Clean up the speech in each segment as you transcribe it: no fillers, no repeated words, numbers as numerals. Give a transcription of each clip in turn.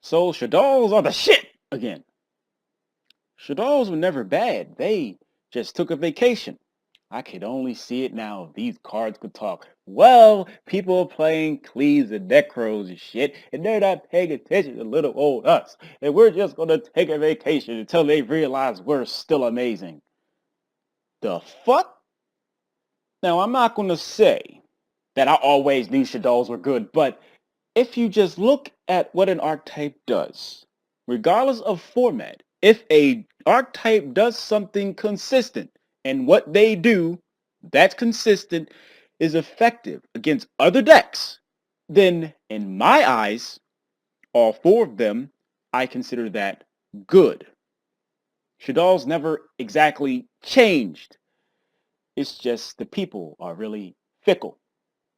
So Shaddolls are the shit again. Shaddolls were never bad. They just took a vacation. I could only see it now if these cards could talk. Well, people are playing Cleaves and Necros and shit, and they're not paying attention to little old us. And we're just gonna take a vacation until they realize we're still amazing. The fuck? Now, I'm not gonna say that I always knew Shaddolls were good, but if you just look at what an archetype does, regardless of format, if a archetype does something consistent and what they do that's consistent is effective against other decks, then in my eyes, all four of them, I consider that good. Shaddolls never exactly changed. It's just the people are really fickle.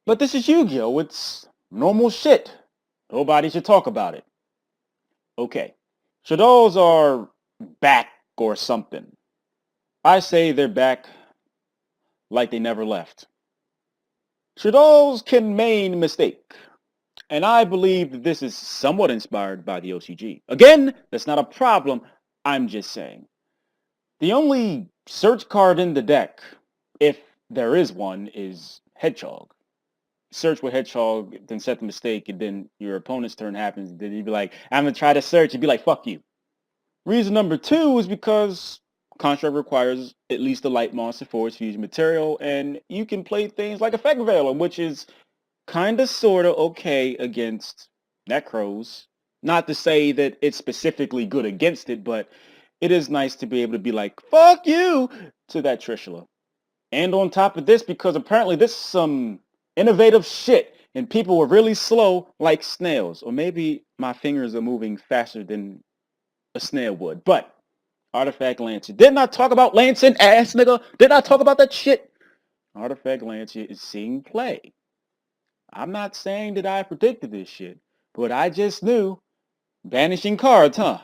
But this is Yu-Gi-Oh! It's normal shit. Nobody should talk about it. Okay. So those are back or something. I say they're back like they never left. Shaddolls can main mistake. And I believe that this is somewhat inspired by the OCG. Again, that's not a problem. I'm just saying. The only search card in the deck, if there is one, is Hedgehog. Search with Hedgehog, then set the mistake, and then your opponent's turn happens. Then you'd be like, I'm going to try to search. You'd be like, fuck you. Reason number two is because Construct requires at least a light monster for its fusion material, and you can play things like Effect Veiler, which is kind of sort of okay against Necros. Not to say that it's specifically good against it, but it is nice to be able to be like, fuck you, to that Trishula. And on top of this, because apparently this is some innovative shit, and people were really slow like snails. Or maybe my fingers are moving faster than a snail would. But Artifact Lancia. Didn't I talk about Lancing, ass nigga? Didn't I talk about that shit? Artifact Lancia is seeing play. I'm not saying that I predicted this shit, but I just knew. Banishing cards, huh?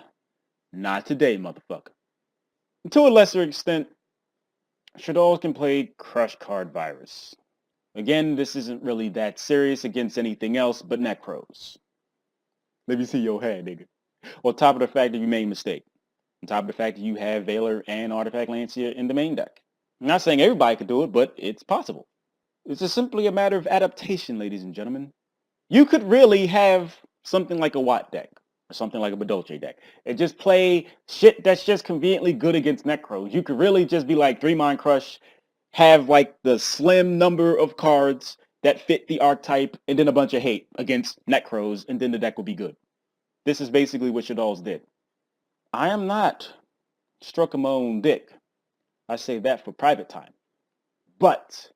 Not today, motherfucker. To a lesser extent, Shaddolls can play Crush Card Virus. Again, this isn't really that serious against anything else but Necros. Let me see your hand, nigga. On top of the fact that you made a mistake. On top of the fact that you have Veiler and Artifact Lancia in the main deck. I'm not saying everybody could do it, but it's possible. It's just simply a matter of adaptation, ladies and gentlemen. You could really have something like a Watt deck or something like a Badolce deck and just play shit that's just conveniently good against Necros. You could really just be like 3-Mind Crush, have like the slim number of cards that fit the archetype, and then a bunch of hate against Necros, and then the deck will be good. This is basically what Shaddolls did. I am not stroking my own dick. I say that for private time. But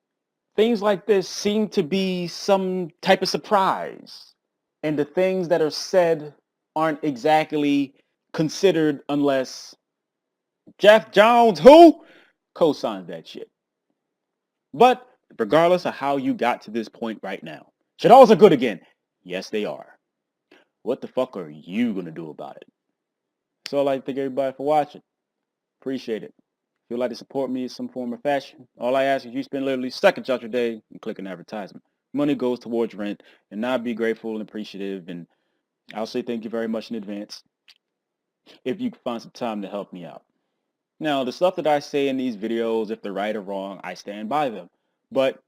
things like this seem to be some type of surprise. And the things that are said aren't exactly considered unless Jeff Jones, who co-signs that shit. But regardless of how you got to this point right now, Shaddolls are good again. Yes, they are. What the fuck are you going to do about it? So I'd like to thank everybody for watching. Appreciate it. If you'd like to support me in some form or fashion, all I ask is you spend literally seconds out your day and click an advertisement. Money goes towards rent, and I'd be grateful and appreciative, and I'll say thank you very much in advance if you can find some time to help me out. Now, the stuff that I say in these videos, if they're right or wrong, I stand by them. But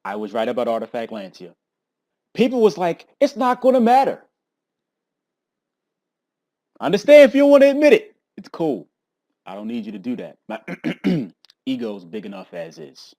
I was right about Artifact Lancia. People was like, it's not going to matter. I understand if you don't want to admit it. It's cool. I don't need you to do that. My ego's big enough as is.